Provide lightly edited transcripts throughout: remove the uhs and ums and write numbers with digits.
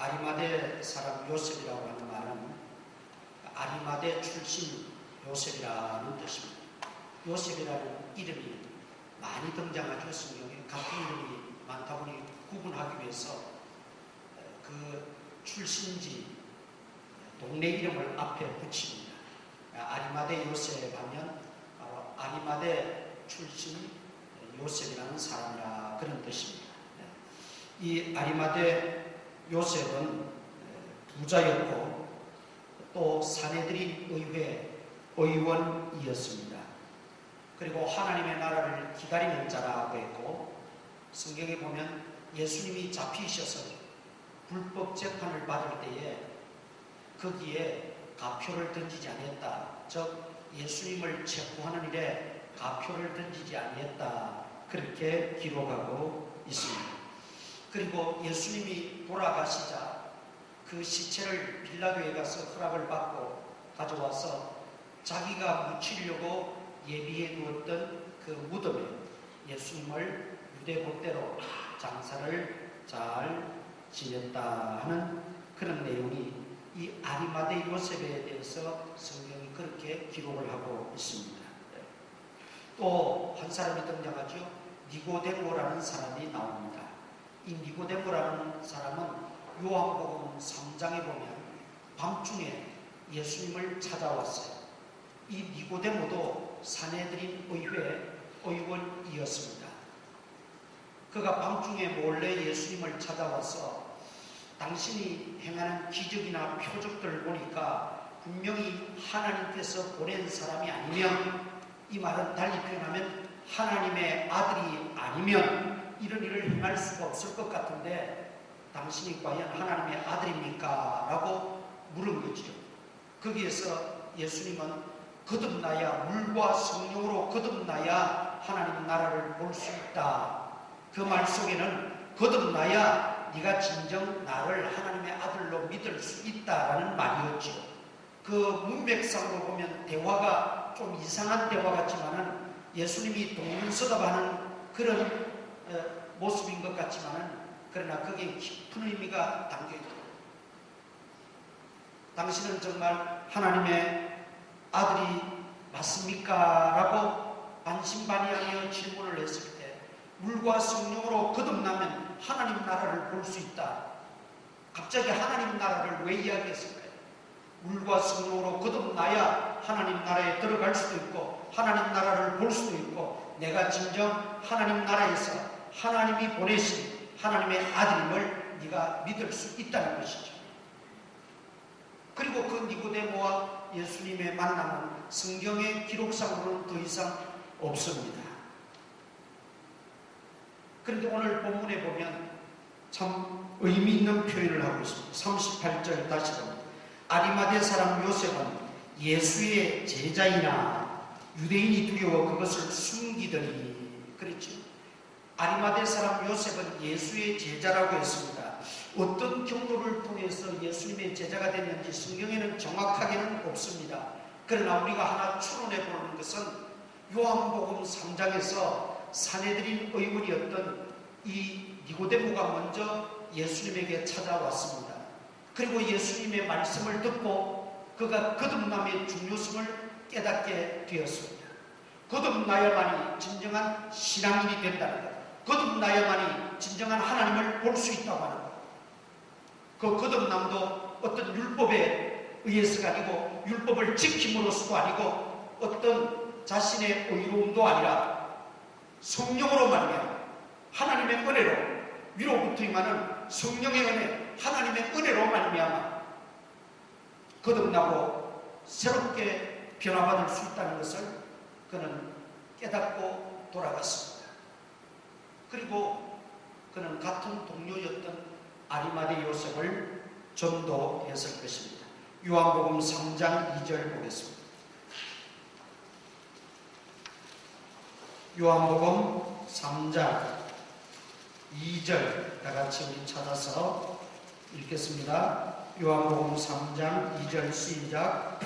아리마대 사람 요셉이라고 하는 말은 아리마대 출신 요셉이라는 뜻입니다. 요셉이라는 이름이 많이 등장하죠. 성경에 같은 이름이 많다 보니 구분하기 위해서 그 출신지 동네 이름을 앞에 붙입니다. 아리마대 요셉 하면 바로 아리마대 출신 요셉이라는 사람이라 그런 뜻입니다. 이 아리마대 요셉은 부자였고 또 사내들인 의회 의원이었습니다. 그리고 하나님의 나라를 기다리는 자라고 했고, 성경에 보면 예수님이 잡히셔서 불법 재판을 받을 때에 거기에 가표를 던지지 아니했다. 즉 예수님을 체포하는 일에 가표를 던지지 아니했다. 그렇게 기록하고 있습니다. 그리고 예수님이 돌아가시자 그 시체를 빌라도에 가서 허락을 받고 가져와서 자기가 묻히려고 예비해 두었던 그 무덤에 예수님을 유대법대로 장사를 잘 지냈다 하는 그런 내용이 이 아리마대 요셉에 대해서 성경이 그렇게 기록을 하고 있습니다. 또 한 사람이 등장하죠. 니고데모라는 사람이 나옵니다. 이 니고데모라는 사람은 요한복음 3장에 보면 밤중에 예수님을 찾아왔어요. 이 니고데모도 사내들인 의회 의원이었습니다. 그가 밤중에 몰래 예수님을 찾아와서 당신이 행하는 기적이나 표적들을 보니까 분명히 하나님께서 보낸 사람이 아니면, 이 말은 달리 표현하면 하나님의 아들이 아니면 이런 일을 행할 수가 없을 것 같은데 당신이 과연 하나님의 아들입니까? 라고 물은 거죠. 거기에서 예수님은 거듭나야, 물과 성령으로 거듭나야 하나님 나라를 볼 수 있다. 그 말 속에는 거듭나야 네가 진정 나를 하나님의 아들로 믿을 수 있다라는 말이었죠. 그 문맥상으로 보면 대화가 좀 이상한 대화 같지만은 예수님이 동문서답하는 그런 모습인 것 같지만은, 그러나 거기에 깊은 의미가 담겨있다. 당신은 정말 하나님의 아들이 맞습니까? 라고 반신반의하며 질문을 했을 때, 물과 성령으로 거듭나면 하나님 나라를 볼 수 있다. 갑자기 하나님 나라를 왜 이야기했을까요? 물과 성령으로 거듭나야 하나님 나라에 들어갈 수도 있고 하나님 나라를 볼 수도 있고 내가 진정 하나님 나라에서 하나님이 보내신 하나님의 아들임을 네가 믿을 수 있다는 것이죠. 그리고 그 니고데모와 예수님의 만남은 성경의 기록상으로는 더 이상 없습니다. 그런데 오늘 본문에 보면 참 의미 있는 표현을 하고 있습니다. 38절 다시 봅니다. 아리마대 사람 요셉은 예수의 제자이나 유대인이 두려워 그것을 숨기더니, 그랬죠. 아리마대 사람 요셉은 예수의 제자라고 했습니다. 어떤 경로를 통해서 예수님의 제자가 됐는지 성경에는 정확하게는 없습니다. 그러나 우리가 하나 추론해 보는 것은 요한복음 3장에서 사내들인 의원이었던 이 니고데모가 먼저 예수님에게 찾아왔습니다. 그리고 예수님의 말씀을 듣고 그가 거듭남의 중요성을 깨닫게 되었습니다. 거듭나야만이 진정한 신앙인이 된다는 것, 거듭나야만이 진정한 하나님을 볼 수 있다고 하는 것. 그 거듭남도 어떤 율법에 의해서가 아니고 율법을 지킴으로써도 아니고 어떤 자신의 의로움도 아니라 성령으로 말미암아 하나님의 은혜로, 위로부터 임하는 성령의 은혜, 하나님의 은혜로 말미암아 거듭나고 새롭게 변화받을 수 있다는 것을 그는 깨닫고 돌아갔습니다. 그리고 그는 같은 동료였던 아리마대 요셉을 전도했을 것입니다. 요한복음 3장 2절 보겠습니다. 요한복음 3장 2절 다 같이 우리 찾아서 읽겠습니다. 요한복음 3장 2절 시작.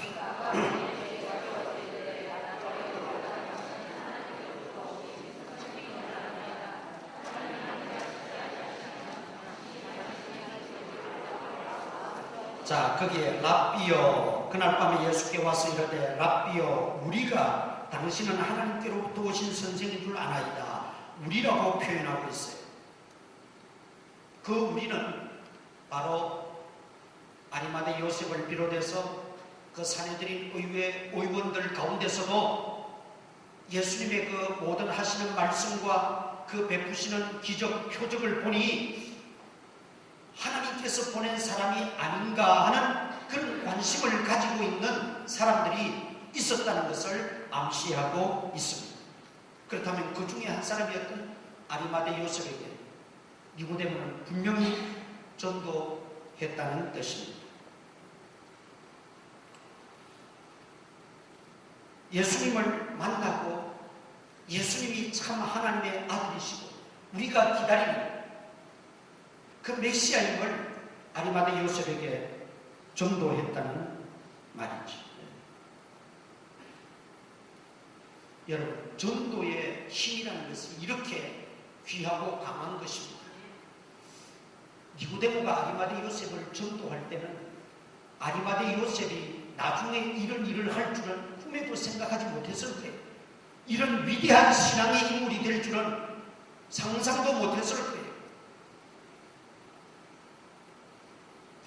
자, 거기에 랍비여, 그날 밤에 예수께 와서 이르되 랍비여, 우리가 당신은 하나님께로부터 오신 선생인 줄 아나이다. 우리라고 표현하고 있어요. 그 우리는 바로 아리마대 요셉을 비롯해서 그 사내들인 의원들 가운데서도 예수님의 그 모든 하시는 말씀과 그 베푸시는 기적, 표적을 보니 하나님께서 보낸 사람이 아닌가 하는 그런 관심을 가지고 있는 사람들이 있었다는 것을 암시하고 있습니다. 그렇다면 그 중에 한 사람이었던 아리마대 요셉에게 니고데모는 분명히 전도했다는 뜻입니다. 예수님을 만나고 예수님이 참 하나님의 아들이시고 우리가 기다리는 그 메시아임을 아리마대 요셉에게 전도했다는 말이죠. 여러분, 전도의 힘이라는 것이 이렇게 귀하고 강한 것입니다. 니고데모가 아리마대 요셉을 전도할 때는 아리마대 요셉이 나중에 이런 일을 할 줄은 꿈에도 생각하지 못했을 거예요. 이런 위대한 신앙의 인물이 될 줄은 상상도 못했을 거예요.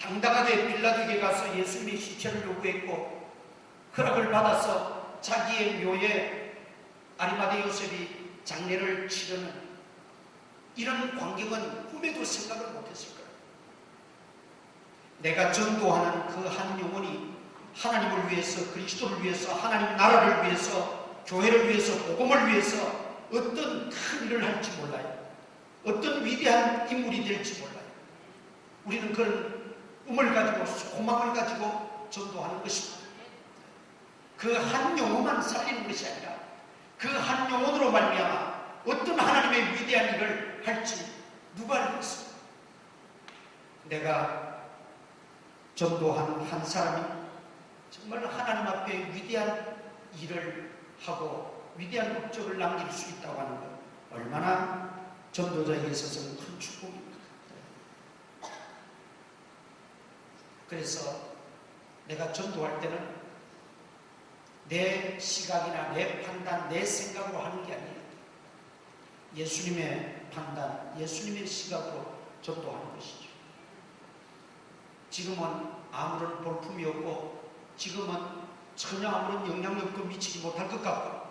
당당하게 빌라도에게 가서 예수님의 시체를 요구했고 허락을 받아서 자기의 묘에 아리마대 요셉이 장례를 치르는 이런 광경은 꿈에도 생각을 못했을 거예요. 내가 전도하는 그 한 영혼이 하나님을 위해서, 그리스도를 위해서, 하나님 나라를 위해서, 교회를 위해서, 복음을 위해서 어떤 큰 일을 할지 몰라요. 어떤 위대한 인물이 될지 몰라요. 우리는 그런 꿈을 가지고 소망을 가지고 전도하는 것입니다. 그 한 영혼만 살리는 것이 아니라 그 한 영혼으로 말미암아 어떤 하나님의 위대한 일을 할지 누가 알겠습니까? 내가 전도한 한 사람이 정말 하나님 앞에 위대한 일을 하고 위대한 업적을 남길 수 있다고 하는 것, 얼마나 전도자에게 있어서는 큰 축복입니다. 그래서 내가 전도할 때는 내 시각이나 내 판단, 내 생각으로 하는 게 아니에요. 예수님의 판단, 예수님의 시각으로 전도하는 것이죠. 지금은 아무런 볼품이 없고, 지금은 전혀 아무런 영향력도 미치지 못할 것 같고,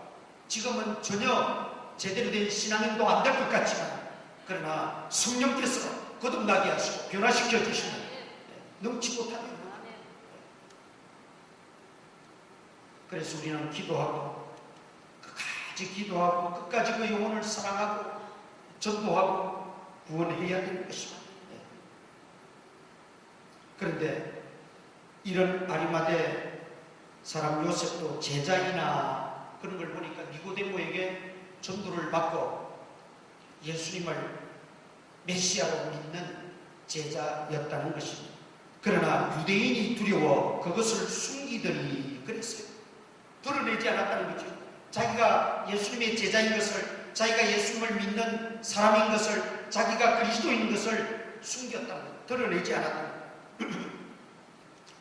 지금은 전혀 제대로 된 신앙행도 안 될 것 같지만, 그러나 성령께서 거듭나게 하시고 변화시켜 주시면 넘치 못하는 거예요. 그래서 우리는 기도하고 끝까지 기도하고 끝까지 그 영혼을 사랑하고 전도하고 구원해야 되는 것입니다. 그런데 이런 아리마대 사람 요셉도 제자이나 그런 걸 보니까 니고데모에게 전도를 받고 예수님을 메시아로 믿는 제자였다는 것입니다. 그러나 유대인이 두려워 그것을 숨기더니 그랬어요. 드러내지 않았다는 거죠. 자기가 예수님의 제자인 것을, 자기가 예수님을 믿는 사람인 것을, 자기가 그리스도인 것을 숨겼다는 것, 드러내지 않았다는 것.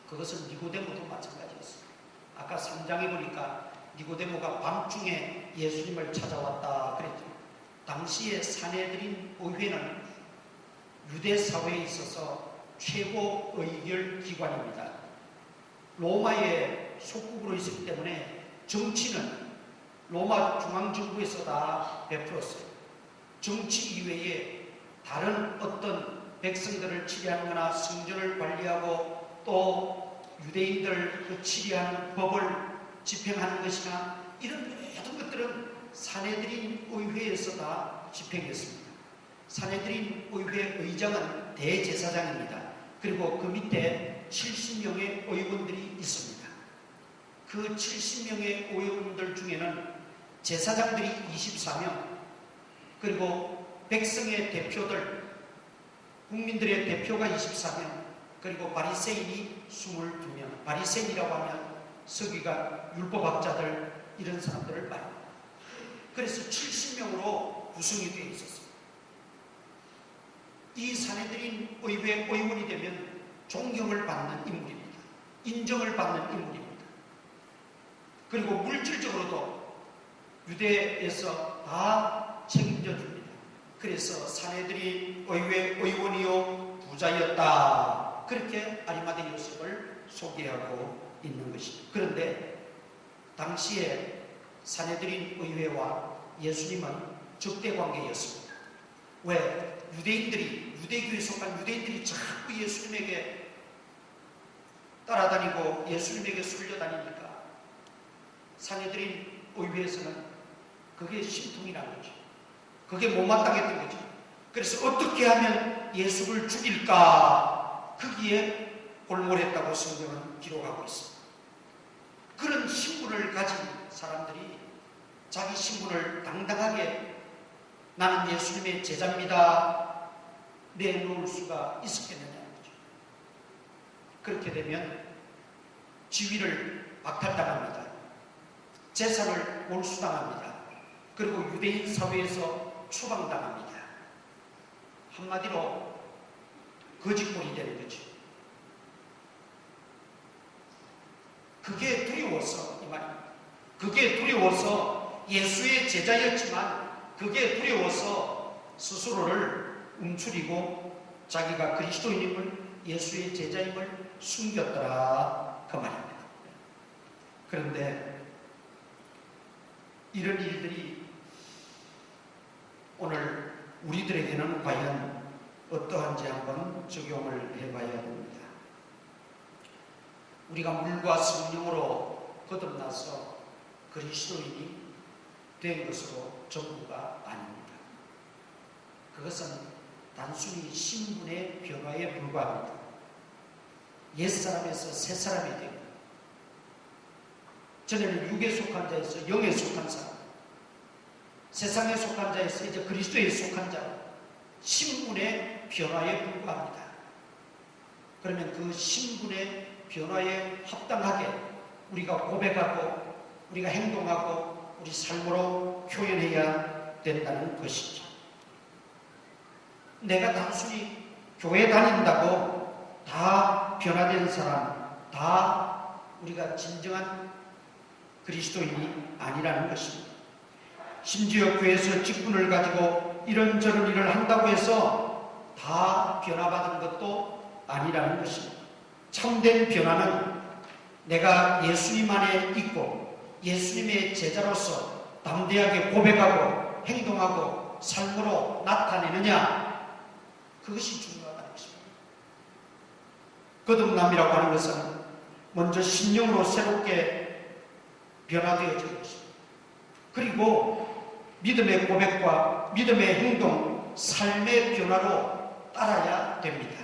그것은 니고데모도 마찬가지였어요. 아까 3장에 보니까 니고데모가 밤중에 예수님을 찾아왔다 그랬죠. 당시의 사내들인 의회는 유대 사회에 있어서 최고 의결 기관입니다. 로마의 속국으로 있었기 때문에 정치는 로마 중앙정부에서 다 베풀었어요. 정치 이외에 다른 어떤 백성들을 치리하거나 성전을 관리하고 또 유대인들 그 치리하는 법을 집행하는 것이나 이런 모든 것들은 사내들인 의회에서 다 집행했습니다. 사내들인 의회 의장은 대제사장입니다. 그리고 그 밑에 70명의 의원들이 있습니다. 그 70명의 의원들 중에는 제사장들이 24명, 그리고 백성의 대표들, 국민들의 대표가 24명, 그리고 바리새인이 22명. 바리새인이라고 하면 서기관, 율법학자들 이런 사람들을 말합니다. 그래서 70명으로 구성이 되어 있었습니다. 이 사내들인 의회 의원이 되면 존경을 받는 인물입니다. 인정을 받는 인물입니다. 그리고 물질적으로도 유대에서 다 책임져 줍니다. 그래서 사내들이 의원이요 부자였다. 그렇게 아리마대 요셉을 소개하고 있는 것입니다. 그런데 당시에 사내들인 의회와 예수님은 적대관계였습니다. 왜? 유대교에 속한 유대인들이 자꾸 예수님에게 따라다니고 예수님에게 쏠려다니니까 사내들인 의회에서는 그게 심통이 난 거죠. 그게 못마땅했던 거죠. 그래서 어떻게 하면 예수를 죽일까? 거기에 골몰했다고 성경은 기록하고 있습니다. 그런 신분을 가진 사람들이 자기 신분을 당당하게 나는 예수님의 제자입니다 내놓을 수가 있었겠느냐는 거죠. 그렇게 되면 지위를 박탈당합니다. 재산을 몰수당합니다. 그리고 유대인 사회에서 추방당합니다. 한마디로 거짓골이 되는 거죠. 그게 두려워서 이 말입니다. 그게 두려워서 예수의 제자였지만 그게 두려워서 스스로를 움츠리고 자기가 그리스도인임을 예수의 제자임을 숨겼더라 그 말입니다. 그런데 이런 일들이 오늘 우리들에게는 과연 어떠한지 한번 적용을 해봐야 됩니다. 우리가 물과 성령으로 거듭나서 그리스도인이 된 것으로 전부가 아닙니다. 그것은 단순히 신분의 변화에 불과합니다. 옛사람에서 새사람이 됩니다. 전에는 육에 속한 자에서 영에 속한 사람, 세상에 속한 자에서 이제 그리스도에 속한 자, 신분의 변화에 불과합니다. 그러면 그 신분의 변화에 합당하게 우리가 고백하고 우리가 행동하고 우리 삶으로 표현해야 된다는 것이죠. 내가 단순히 교회 다닌다고 다 변화된 사람, 다 우리가 진정한 그리스도인이 아니라는 것입니다. 심지어 교회에서 직분을 가지고 이런저런 일을 한다고 해서 다 변화받은 것도 아니라는 것입니다. 참된 변화는 내가 예수님 안에 있고 예수님의 제자로서 담대하게 고백하고 행동하고 삶으로 나타내느냐, 그것이 중요하다는 것입니다. 거듭남이라고 하는 것은 먼저 심령으로 새롭게 변화되어지는 것입니다. 그리고 믿음의 고백과 믿음의 행동, 삶의 변화로 따라야 됩니다.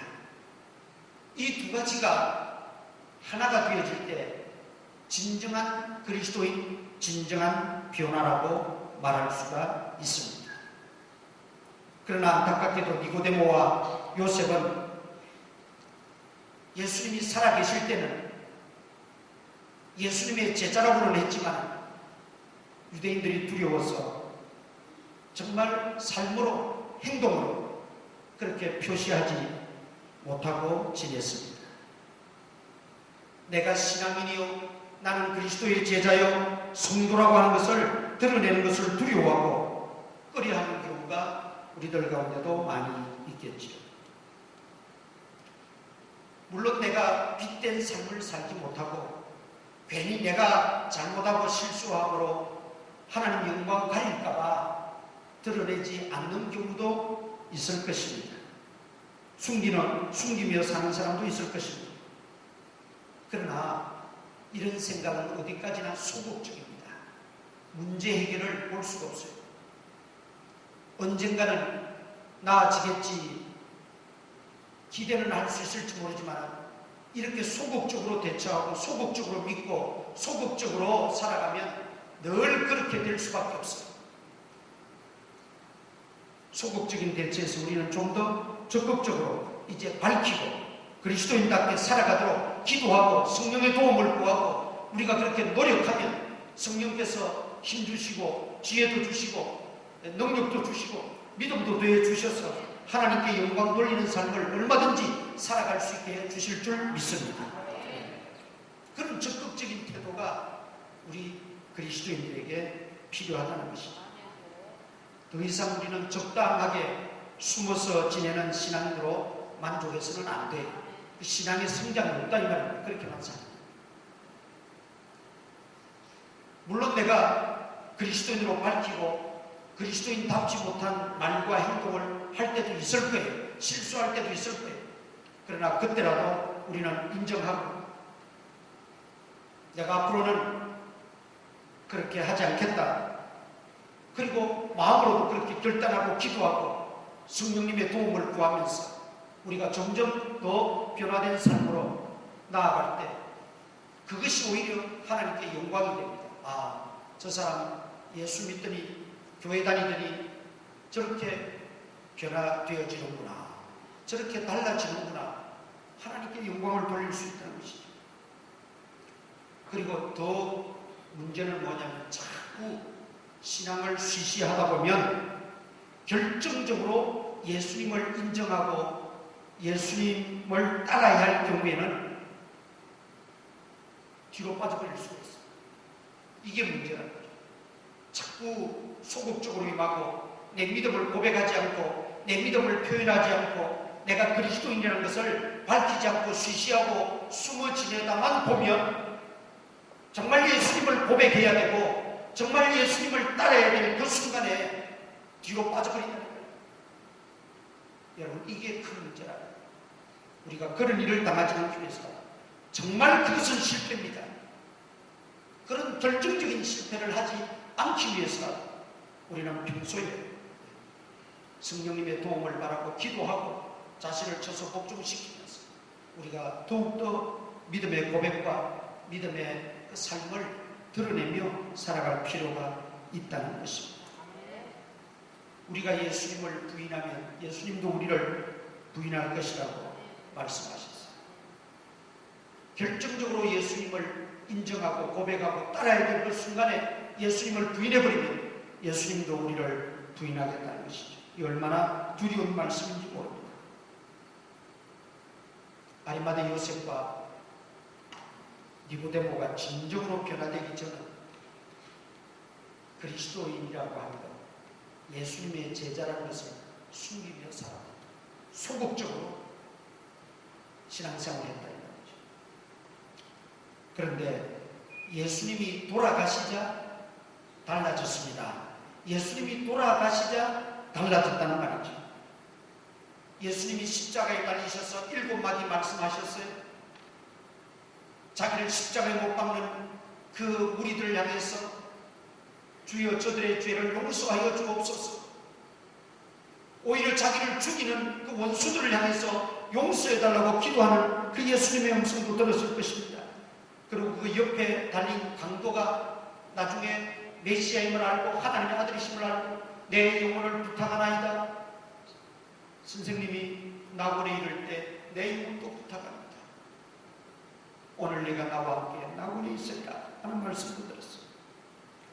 이 두 가지가 하나가 되어질 때 진정한 그리스도인, 진정한 변화라고 말할 수가 있습니다. 그러나 안타깝게도 니고데모와 요셉은 예수님이 살아계실 때는 예수님의 제자라고는 했지만 유대인들이 두려워서 정말 삶으로, 행동으로 그렇게 표시하지 못하고 지냈습니다. 내가 신앙인이요, 나는 그리스도의 제자요, 성도라고 하는 것을 드러내는 것을 두려워하고 꺼려하는 경우가 우리들 가운데도 많이 있겠지요. 물론 내가 빗된 삶을 살지 못하고 괜히 내가 잘못하고 실수함으로 하나님 영광 가릴까봐 드러내지 않는 경우도 있을 것입니다. 숨기며 사는 사람도 있을 것입니다. 그러나 이런 생각은 어디까지나 소극적입니다. 문제 해결을 볼 수가 없어요. 언젠가는 나아지겠지, 기대는 할 수 있을지 모르지만 이렇게 소극적으로 대처하고 소극적으로 믿고 소극적으로 살아가면 늘 그렇게 될 수밖에 없어요. 소극적인 대처에서 우리는 좀 더 적극적으로 이제 밝히고 그리스도인답게 살아가도록 기도하고 성령의 도움을 구하고 우리가 그렇게 노력하면 성령께서 힘주시고 지혜도 주시고 능력도 주시고 믿음도 더해 주셔서 하나님께 영광 돌리는 삶을 얼마든지 살아갈 수 있게 해주실 줄 믿습니다. 그런 적극적인 태도가 우리 그리스도인들에게 필요하다는 것입니다. 더 이상 우리는 적당하게 숨어서 지내는 신앙으로 만족해서는 안 돼요. 그 신앙의 성장이 없다 이 말입니다. 그렇게만 살아요. 물론 내가 그리스도인으로 밝히고 그리스도인답지 못한 말과 행동을 할 때도 있을 거예요. 실수할 때도 있을 거예요. 그러나 그때라도 우리는 인정하고 내가 앞으로는 그렇게 하지 않겠다. 그리고 마음으로도 그렇게 결단하고 기도하고 성령님의 도움을 구하면서 우리가 점점 더 변화된 삶으로 나아갈 때 그것이 오히려 하나님께 영광이 됩니다. 아, 저 사람 예수 믿더니 교회 다니더니 저렇게 변화되어지는구나. 저렇게 달라지는구나. 하나님께 영광을 돌릴 수 있다는 것이죠. 그리고 더 문제는 뭐냐면 자꾸 신앙을 쉬쉬하다 보면 결정적으로 예수님을 인정하고 예수님을 따라야 할 경우에는 뒤로 빠져버릴 수가 있어요. 이게 문제라는 거죠. 자꾸 소극적으로 임하고 내 믿음을 고백하지 않고 내 믿음을 표현하지 않고 내가 그리스도인이라는 것을 밝히지 않고 쉬쉬하고 숨어 지내다만 보면 정말 예수님을 고백해야 되고 정말 예수님을 따라야 될 그 순간에 뒤로 빠져버린다는 거예요. 여러분, 이게 큰 문제라요. 우리가 그런 일을 당하지 않기 위해서 정말 그것은 실패입니다. 그런 결정적인 실패를 하지 않기 위해서 우리는 평소에 성령님의 도움을 바라고 기도하고 자신을 쳐서 복종시키면서 우리가 더욱더 믿음의 고백과 믿음의 그 삶을 드러내며 살아갈 필요가 있다는 것입니다. 우리가 예수님을 부인하면 예수님도 우리를 부인할 것이라고 말씀하셨어요. 결정적으로 예수님을 인정하고 고백하고 따라야 될 그 순간에 예수님을 부인해버리면 예수님도 우리를 부인하겠다는 것이죠. 이 얼마나 두려운 말씀인지 모릅니다. 아리마대 요셉과 니고데모가 진정으로 변화되기 전에 그리스도인이라고 하는 것, 예수님의 제자라는 것을 숨기며 살았다. 소극적으로 신앙생활을 했다는 거죠. 그런데 예수님이 돌아가시자 달라졌습니다. 예수님이 돌아가시자 달라졌다는 말이죠. 예수님이 십자가에 달리셔서 7마디 말씀하셨어요. 자기를 십자가에 못 박는 그 무리들을 향해서 주여 저들의 죄를 용서하여 주옵소서. 오히려 자기를 죽이는 그 원수들을 향해서 용서해달라고 기도하는 그 예수님의 음성도 들었을 것입니다. 그리고 그 옆에 달린 강도가 나중에 메시아임을 알고 하나님의 아들이심을 알고 내 영혼을 부탁하나이다. 선생님이 낙원에 이를 때 내 영혼도 부탁합니다. 오늘 내가 나와 함께 낙원에 있으리라 하는 말씀도 들었어요.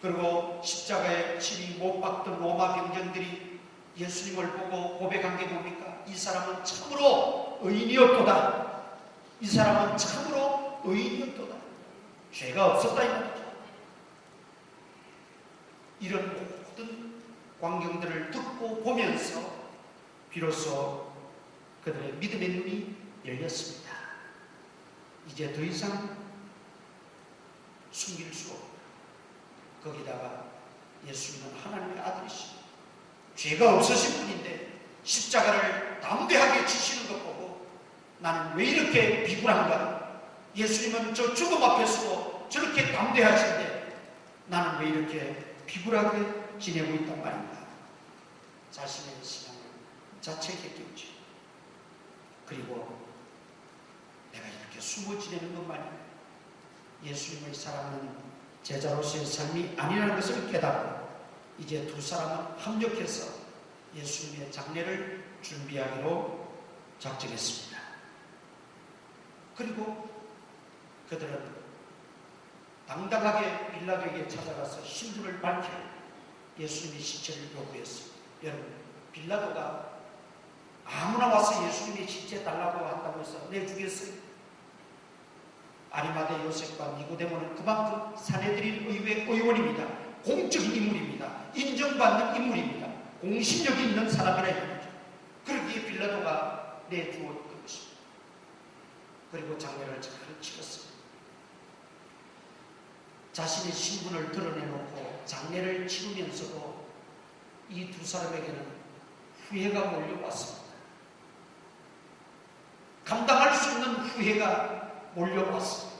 그리고 십자가에 침이 못 박던 로마 병정들이 예수님을 보고 고백한 게 뭡니까? 이 사람은 참으로 의인이었도다. 이 사람은 참으로 의인이었도다. 죄가 없었다 이 말이죠. 이런 모든 광경들을 듣고 보면서 비로소 그들의 믿음의 눈이 열렸습니다. 이제 더 이상 숨길 수 없다. 거기다가 예수님은 하나님의 아들이시고 죄가 없으신 분인데 십자가를 담대하게 지시는 것 보고 나는 왜 이렇게 비굴한가? 예수님은 저 죽음 앞에서도 저렇게 담대하신데 나는 왜 이렇게 비굴하게 지내고 있단 말인가? 자신의 신앙을 자책했겠죠. 그리고 내가 이렇게 숨어 지내는 것만이 예수님을 사랑하는 제자로서의 삶이 아니라는 것을 깨닫고 이제 두 사람은 합력해서 예수님의 장례를 준비하기로 작정했습니다. 그리고 그들은 당당하게 빌라도에게 찾아가서 신분을 밝혀 예수님의 시체를 요구했습니다. 여러분, 빌라도가 아무나 와서 예수님의 시체 달라고 한다고 해서 내주겠어요? 아리마대 요셉과 니고데모는 그만큼 산헤드린 의회 의원입니다. 공적인 인물입니다. 인정받는 인물입니다. 공신력이 있는 사람이라 이거죠. 그러기에 빌라도가 내주었던 것입니다. 그리고 장례를 잘 치렀습니다. 자신의 신분을 드러내놓고 장례를 치르면서도 이 두 사람에게는 후회가 몰려왔습니다. 감당할 수 없는 후회가 몰려왔습니다.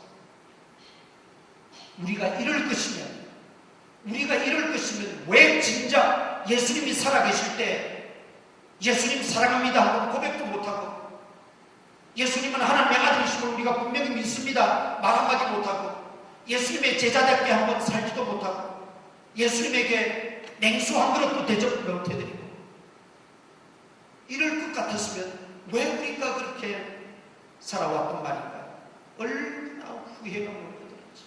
우리가 이럴 것이면 왜 진짜 예수님이 살아계실 때 예수님 사랑합니다 하고 고백도 못하고, 예수님은 하나님의 아들이심을 우리가 분명히 믿습니다 말 한마디 못하고, 예수님의 제자답게 한번 살지도 못하고, 예수님에게 냉수 한 그릇도 대접 못해드리고, 이럴 것 같았으면 왜 우리가 그렇게 살아왔던 말인가요? 얼마나 후회가 몰려들었지.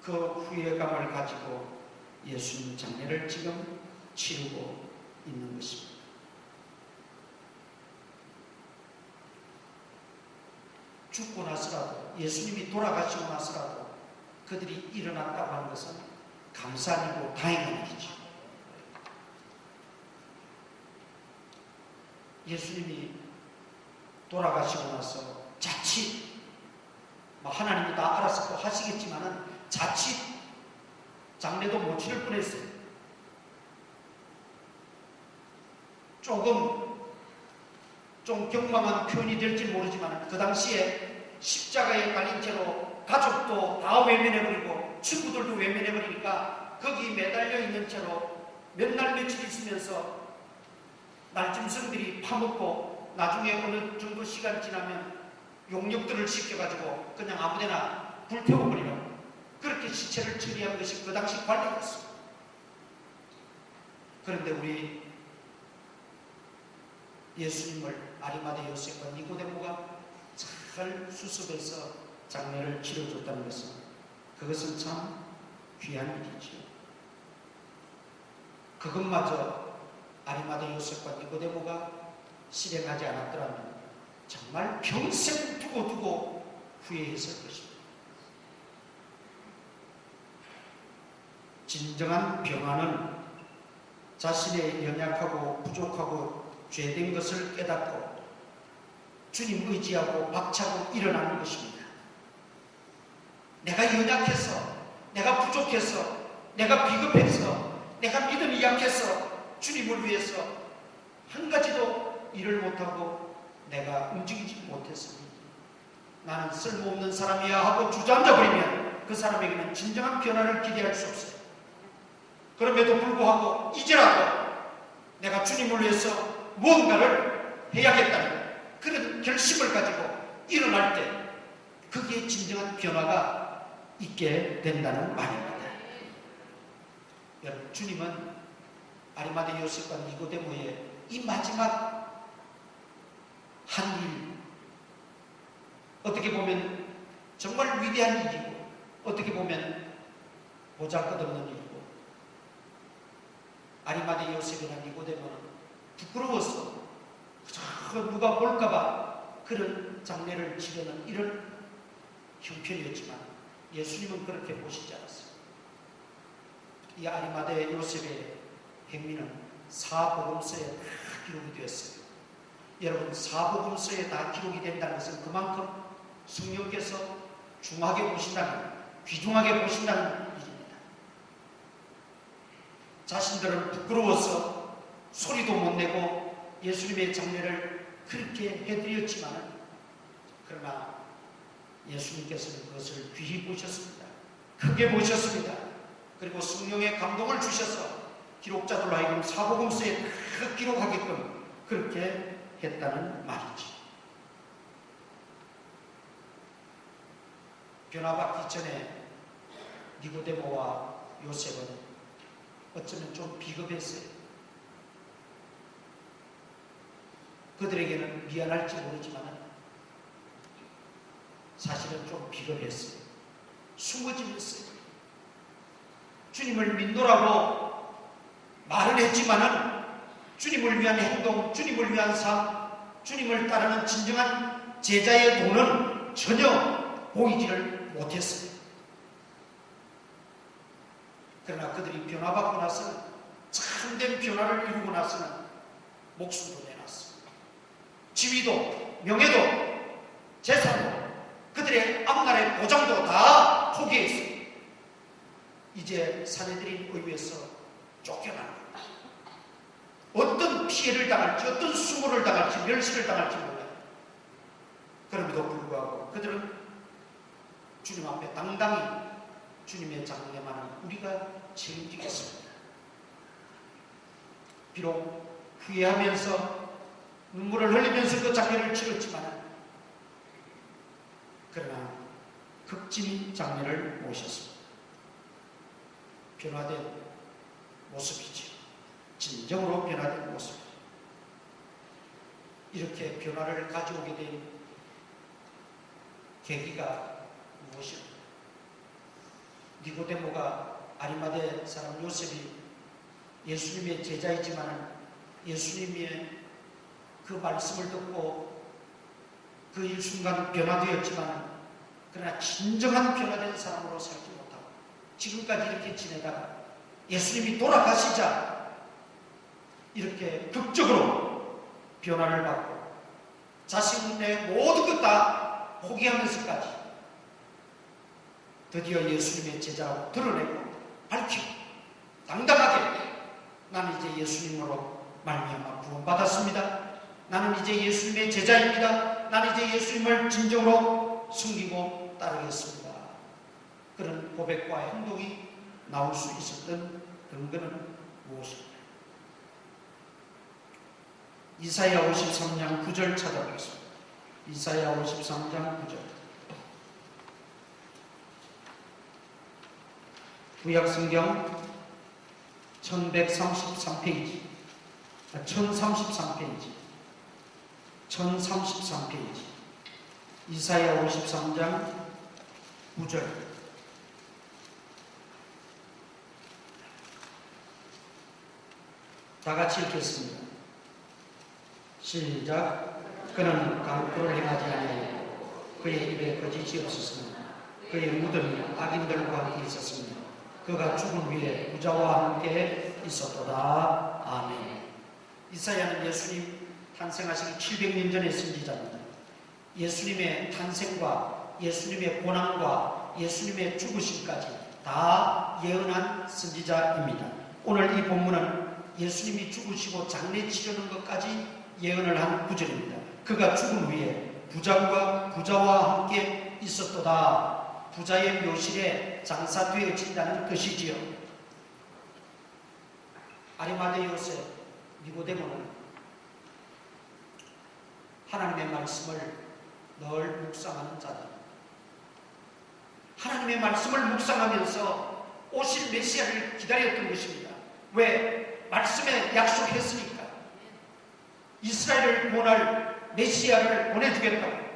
그 후회감을 가지고 예수님 장례를 지금 치르고 있는 것입니다. 죽고 나서라도, 예수님이 돌아가시고 나서라도 그들이 일어났다고 하는 것은 감사한 일이고 다행한 일이죠. 예수님이 돌아가시고 나서 자칫, 하나님이 다 알아서 또 하시겠지만은 자칫 장례도 못 치를 뻔했어요. 좀 경망한 표현이 될지 모르지만 그 당시에 십자가에 깔린 채로 가족도 다 외면해버리고 친구들도 외면해버리니까 거기 매달려 있는 채로 몇 날 며칠 있으면서 날짐승들이 파먹고 나중에 어느 정도 시간 지나면 용역들을 시켜가지고 그냥 아무데나 불태워버리라고, 그렇게 시체를 처리한 것이 그 당시 관리였습니다. 그런데 우리 예수님을 아리마대 요셉과 니고데모가 잘 수습해서 장례를 치러줬다는 것은, 그것은 참 귀한 일이지요. 그것마저 아리마대 요셉과 니고데모가 실행하지 않았더라면 정말 평생 두고 후회했을 것입니다. 진정한 평안은 자신의 연약하고 부족하고 죄된 것을 깨닫고 주님 의지하고 박차고 일어나는 것입니다. 내가 연약해서, 내가 부족해서, 내가 비겁해서, 내가 믿음이 약해서 주님을 위해서 한 가지도 일을 못하고 내가 움직이지 못했습니다. 나는 쓸모없는 사람이야 하고 주저앉아버리면 그 사람에게는 진정한 변화를 기대할 수 없어요. 그럼에도 불구하고 이제라도 내가 주님을 위해서 무언가를 해야겠다는 그런 결심을 가지고 일어날 때 그게 진정한 변화가 있게 된다는 말입니다. 여러분, 주님은 아리마대 요셉과 니고데모의 이 마지막 한 일, 어떻게 보면 정말 위대한 일이고 어떻게 보면 보잘것없는 일이고, 아리마대 요셉이나 니고데모는 부끄러워서 누가 볼까봐 그런 장례를 치르는 이런 형편이었지만 예수님은 그렇게 보시지 않았어요. 이 아리마대 요셉의 행위는 사복음서에 다 기록이 되었어요. 여러분, 사복음서에 다 기록이 된다는 것은 그만큼 성령께서 중하게 보신다는, 귀중하게 보신다는 일입니다. 자신들은 부끄러워서 소리도 못 내고 예수님의 장례를 그렇게 해드렸지만, 그러나 예수님께서는 그것을 귀히 보셨습니다. 크게 보셨습니다. 그리고 성령의 감동을 주셔서 기록자들로 하여금 사복음서에 다 기록하게끔 그렇게 했다는 말이지. 변화받기 전에 니고데모와 요셉은 어쩌면 좀 비겁했어요. 그들에게는 미안할지 모르지만 사실은 좀 비겁했어요. 숨어지었어요. 주님을 믿노라고 말을 했지만은 주님을 위한 행동, 주님을 위한 삶, 주님을 따르는 진정한 제자의 도는 전혀 보이지를 못했어요. 그러나 그들이 변화받고 나서는, 참된 변화를 이루고 나서는 목숨도 내놨습니다. 지위도, 명예도, 재산도, 그들의 앞날의 보장도 다 포기했어요. 이제 사내들인 의회에서 쫓겨납니다. 어떤 피해를 당할지, 어떤 수모를 당할지, 멸시를 당할지 몰라요. 그럼에도 불구하고 그들은 주님 앞에 당당히 주님의 장례만은 우리가 책임지겠습니다. 비록 후회하면서 눈물을 흘리면서 그 장례를 치렀지만, 그러나 극진 장례를 모셨습니다. 변화된 모습이죠. 진정으로 변화된 모습. 이렇게 변화를 가져오게 된 계기가 무엇입니까? 니고데모가 아리마대 사람 요셉이 예수님의 제자이지만 예수님의 그 말씀을 듣고 그 일순간 변화되었지만, 그러나 진정한 변화된 사람으로 살지 못하고 지금까지 이렇게 지내다가 예수님이 돌아가시자 이렇게 극적으로 변화를 받고 자신의 모든 것 다 포기하면서까지 드디어 예수님의 제자라고 드러내고 밝히고 당당하게 나는 이제 예수님으로 말미암아 구원받았습니다. 나는 이제 예수님의 제자입니다. 나는 이제 예수님을 진정으로 숨기고 따르겠습니다. 그런 고백과 행동이 나올 수 있었던 근거는 무엇입니까? 이사야 53장 9절 찾아보겠습니다. 이사야 53장 9절. 구약성경 1133페이지, 1033페이지, 1033페이지. 이사야 53장 9절. 다 같이 읽겠습니다. 시작. 그는 강포를 행하지 아니하고 그의 입에 거짓이 없었으나 그의 무덤이 악인들과 함께 있었습니다. 그가 죽은 후에 부자와 함께 있었도다. 아멘. 이사야는 예수님 탄생하시기 700년 전의 선지자입니다. 예수님의 탄생과 예수님의 고난과 예수님의 죽으심까지 다 예언한 선지자입니다. 오늘 이 본문은 예수님이 죽으시고 장례 치르는 것까지 예언을 한 구절입니다. 그가 죽은 후에 부자와 함께 있었도다. 부자의 묘실에 장사되어진다는 것이지요. 아리마대 요셉, 니고데모는 하나님의 말씀을 늘 묵상하는 자들, 하나님의 말씀을 묵상하면서 오실 메시아를 기다렸던 것입니다. 왜? 말씀에 약속했으니까. 이스라엘을 구원할 메시아를 보내주겠다고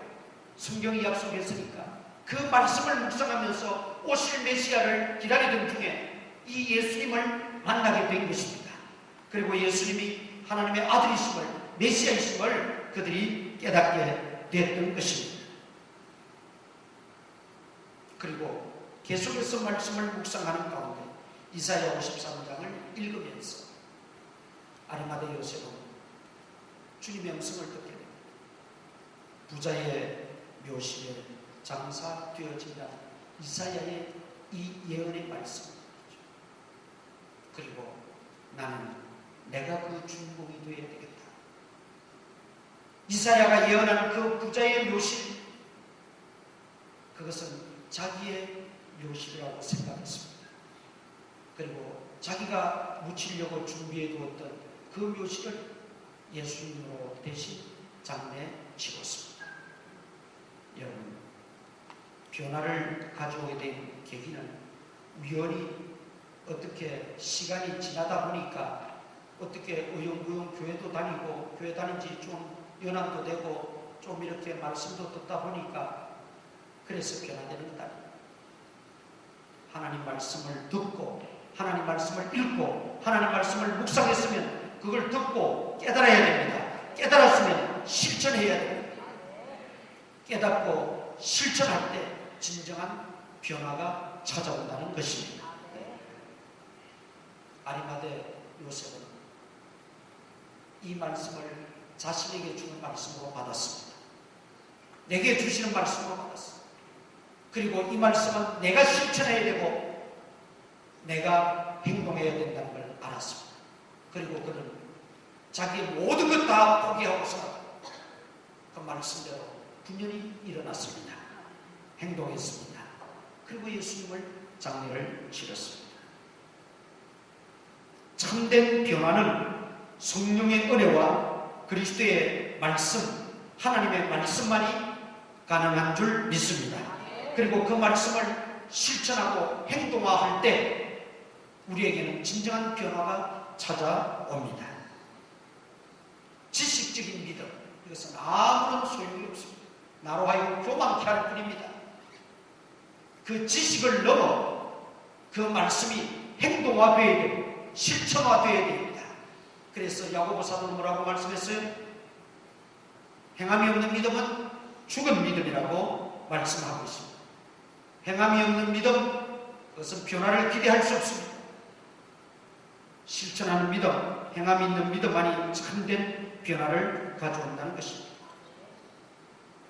성경이 약속했으니까 그 말씀을 묵상하면서 오실 메시아를 기다리던 중에 이 예수님을 만나게 된 것입니다. 그리고 예수님이 하나님의 아들이심을, 메시아이심을 그들이 깨닫게 됐던 것입니다. 그리고 계속해서 말씀을 묵상하는 가운데 이사야 53장을 읽으면서 아리마대 요셉은 주님의 음성을 듣게 됩니다. 부자의 묘실에 장사되어진다. 이사야의 이 예언의 말씀입니다. 그리고 나는 내가 그 주인공이 되어야 되겠다. 이사야가 예언한 그 부자의 묘실, 그것은 자기의 묘실이라고 생각했습니다. 그리고 자기가 묻히려고 준비해 두었던 그 묘실을 예수님으로 대신 장례 치렀습니다. 여러분, 변화를 가져오게 된 계기는 우연히 어떻게 시간이 지나다 보니까 어떻게 어영부영 교회도 다니고 교회 다닌 지 좀 연한도 되고 좀 이렇게 말씀도 듣다 보니까 그래서 변화되는 것 아닙니다. 하나님 말씀을 듣고 하나님 말씀을 읽고 하나님 말씀을 묵상했으면 그걸 듣고 깨달아야 됩니다. 깨달았으면 실천해야 됩니다. 깨닫고 실천할 때 진정한 변화가 찾아온다는 것입니다. 아리마대 요셉은 이 말씀을 자신에게 주는 말씀으로 받았습니다. 내게 주시는 말씀으로 받았습니다. 그리고 이 말씀은 내가 실천해야 되고 내가 행동해야 된다는 걸 알았습니다. 그리고 그는 자기의 모든 것 다 포기하고서 그 말씀대로 분연히 일어났습니다. 행동했습니다. 그리고 예수님을 장례를 치렀습니다. 참된 변화는 성령의 은혜와 그리스도의 말씀, 하나님의 말씀만이 가능한 줄 믿습니다. 그리고 그 말씀을 실천하고 행동화할 때 우리에게는 진정한 변화가 찾아옵니다. 지식적인 믿음, 이것은 아무런 소용이 없습니다. 나로 하여금 교만케 할 뿐입니다. 그 지식을 넘어 그 말씀이 행동화되어야 되고 실천화되어야 됩니다. 그래서 야고보 사도는 뭐라고 말씀했어요? 행함이 없는 믿음은 죽은 믿음이라고 말씀하고 있습니다. 행함이 없는 믿음, 그것은 변화를 기대할 수 없습니다. 실천하는 믿음, 행함이 있는 믿음만이 참된 변화를 가져온다는 것입니다.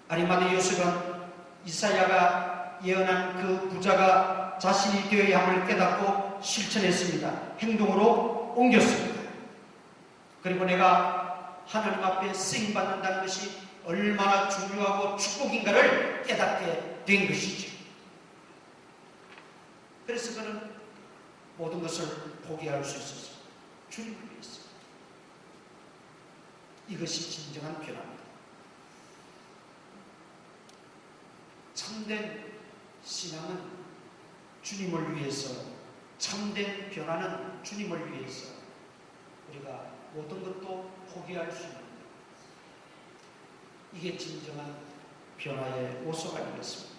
아리마대 요셉은 이사야가 예언한 그 부자가 자신이 되어야 함을 깨닫고 실천했습니다. 행동으로 옮겼습니다. 그리고 내가 하나님 앞에 쓰임받는다는 것이 얼마나 중요하고 축복인가를 깨닫게 된 것이죠. 그래서 그는 모든 것을 포기할 수 있었습니다. 주님을 위해서. 이것이 진정한 변화입니다. 참된 신앙은 주님을 위해서, 참된 변화는 주님을 위해서 우리가 모든 것도 포기할 수 있는 것. 이게 진정한 변화의 요소가 되겠습니다.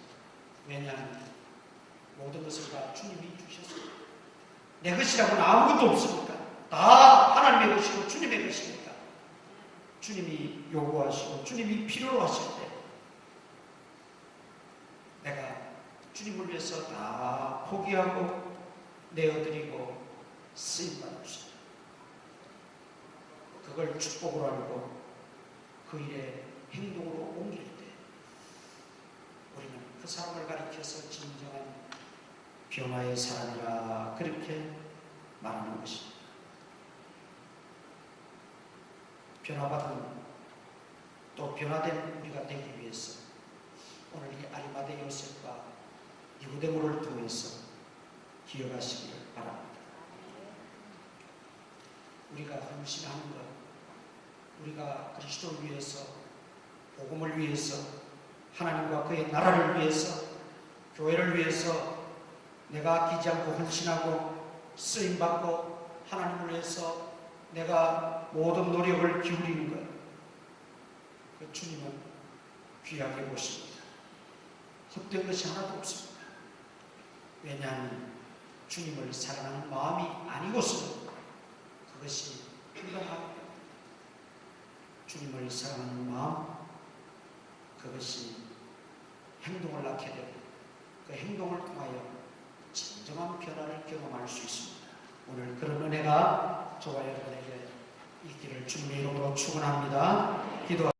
왜냐하면 모든 것을 다 주님이 주셨습니다. 내 것이라고는 아무것도 없습니까? 다 하나님의 것이고 주님의 것입니다. 주님이 요구하시고 주님이 필요로 하실 때 내가 주님을 위해서 다 포기하고 내어드리고 쓰임받을 수 있다. 그걸 축복으로 알고 그 일에 행동으로 옮길 때 우리는 그 사람을 가리켜서 진정한 변화의 사람이라 그렇게 말하는 것입니다. 변화받은 또 변화된 우리가 되기 위해서 오늘 이 아리마대 요셉과 니고데모를 통해서 기억하시기를 바랍니다. 우리가 헌신하는 것, 우리가 그리스도를 위해서, 복음을 위해서, 하나님과 그의 나라를 위해서, 교회를 위해서 내가 아끼지 않고 헌신하고 쓰임받고 하나님을 위해서 내가 모든 노력을 기울이는 것, 그 주님은 귀하게 보십니다. 헛된 것이 하나도 없습니다. 왜냐하면 주님을 사랑하는 마음이 아니고서는 그것이 불가합니다. 주님을 사랑하는 마음, 그것이 행동을 낳게 되고 그 행동을 통하여 진정한 변화를 경험할 수 있습니다. 오늘 그런 은혜가 저와 여러분에게 있기를 주님의 이름으로 축원합니다. 기도